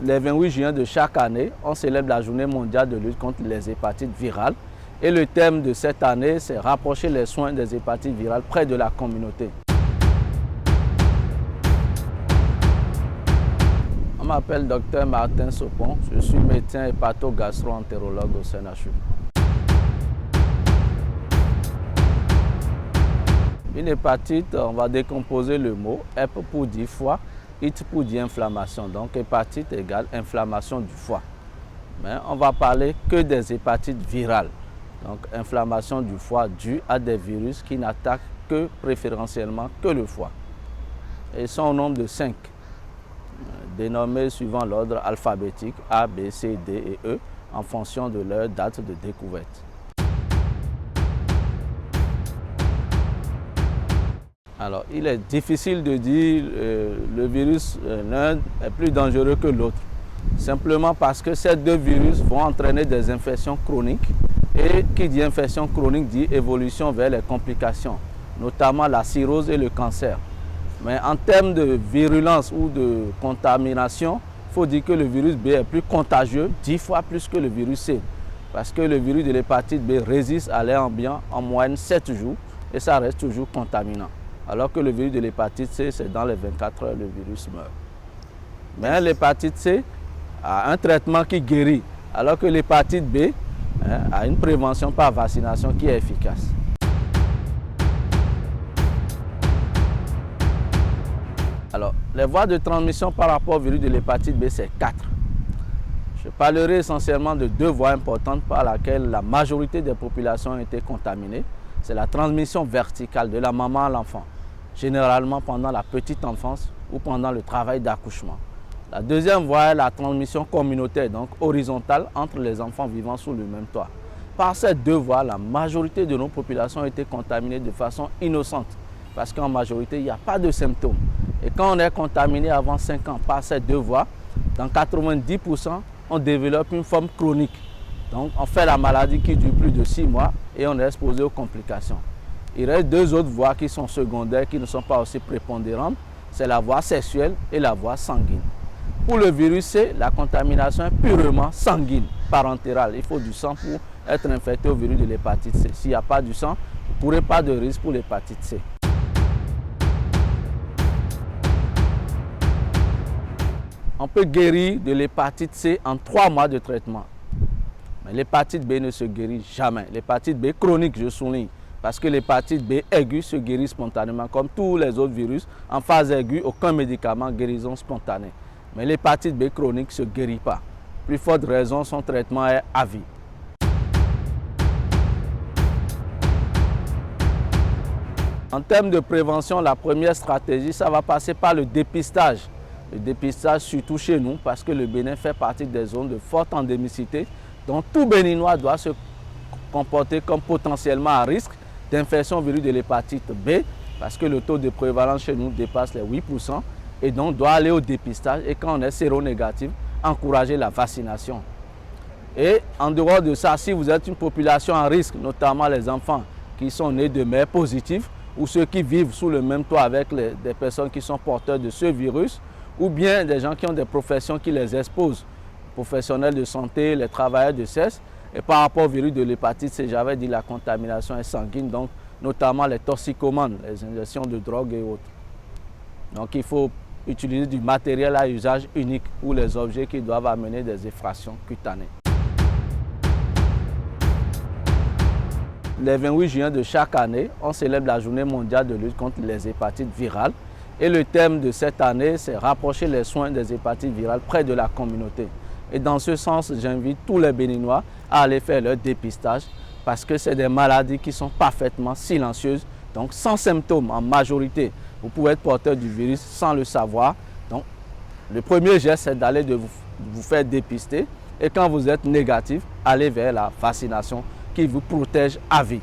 Le 28 juin de chaque année, on célèbre la journée mondiale de lutte contre les hépatites virales. Et le thème de cette année, c'est rapprocher les soins des hépatites virales près de la communauté. Je m'appelle Dr Martin Sopon, je suis médecin hépato-gastro-entérologue au CNHU. Une hépatite, on va décomposer le mot, hép pour dire foie, it pour dire inflammation. Donc hépatite égale inflammation du foie. Mais on va parler que des hépatites virales. Donc inflammation du foie due à des virus qui n'attaquent que préférentiellement que le foie. Et ils sont au nombre de 5, dénommés suivant l'ordre alphabétique A, B, C, D et E en fonction de leur date de découverte. Alors, il est difficile de dire le virus l'un est plus dangereux que l'autre. Simplement parce que ces deux virus vont entraîner des infections chroniques. Et qui dit infection chronique dit évolution vers les complications, notamment la cirrhose et le cancer. Mais en termes de virulence ou de contamination, il faut dire que le virus B est plus contagieux, 10 fois plus que le virus C. Parce que le virus de l'hépatite B résiste à l'air ambiant en moyenne 7 jours et ça reste toujours contaminant. Alors que le virus de l'hépatite C, c'est dans les 24 heures, le virus meurt. Mais l'hépatite C a un traitement qui guérit, alors que l'hépatite B a une prévention par vaccination qui est efficace. Alors, les voies de transmission par rapport au virus de l'hépatite B, c'est 4. Je parlerai essentiellement de 2 voies importantes par lesquelles la majorité des populations ont été contaminées. C'est la transmission verticale de la maman à l'enfant, généralement pendant la petite enfance ou pendant le travail d'accouchement. La deuxième voie est la transmission communautaire, donc horizontale, entre les enfants vivant sous le même toit. Par ces 2 voies, la majorité de nos populations ont été contaminées de façon innocente, parce qu'en majorité, il n'y a pas de symptômes. Et quand on est contaminé avant 5 ans par ces 2 voies, dans 90%, on développe une forme chronique. Donc on fait la maladie qui dure plus de 6 mois et on est exposé aux complications. Il reste 2 autres voies qui sont secondaires, qui ne sont pas aussi prépondérantes. C'est la voie sexuelle et la voie sanguine. Pour le virus C, la contamination est purement sanguine, parentérale. Il faut du sang pour être infecté au virus de l'hépatite C. S'il n'y a pas du sang, vous n'aurez pas de risque pour l'hépatite C. On peut guérir de l'hépatite C en 3 mois de traitement. Mais l'hépatite B ne se guérit jamais. L'hépatite B chronique, je souligne, parce que l'hépatite B aiguë se guérit spontanément. Comme tous les autres virus, en phase aiguë, aucun médicament, guérison spontanée. Mais l'hépatite B chronique ne se guérit pas. Plus forte raison, son traitement est à vie. En termes de prévention, la première stratégie, ça va passer par le dépistage. Le dépistage surtout chez nous, parce que le Bénin fait partie des zones de forte endémicité. Donc tout Béninois doit se comporter comme potentiellement à risque d'infection au virus de l'hépatite B, parce que le taux de prévalence chez nous dépasse les 8%. Et donc doit aller au dépistage et quand on est séronégatif, encourager la vaccination. Et en dehors de ça, si vous êtes une population à risque, notamment les enfants qui sont nés de mères positives ou ceux qui vivent sous le même toit avec des personnes qui sont porteurs de ce virus, ou bien des gens qui ont des professions qui les exposent, professionnels de santé, les travailleurs de sexe, et par rapport au virus de l'hépatite C, j'avais dit la contamination est sanguine, donc notamment les toxicomanes, les injections de drogue et autres. Donc il faut utiliser du matériel à usage unique ou les objets qui doivent amener des effractions cutanées. Le 28 juin de chaque année, on célèbre la journée mondiale de lutte contre les hépatites virales. Et le thème de cette année, c'est rapprocher les soins des hépatites virales près de la communauté. Et dans ce sens, j'invite tous les Béninois à aller faire leur dépistage parce que c'est des maladies qui sont parfaitement silencieuses, donc sans symptômes en majorité. Vous pouvez être porteur du virus sans le savoir. Donc, le premier geste, c'est d'aller vous faire dépister. Et quand vous êtes négatif, allez vers la vaccination qui vous protège à vie.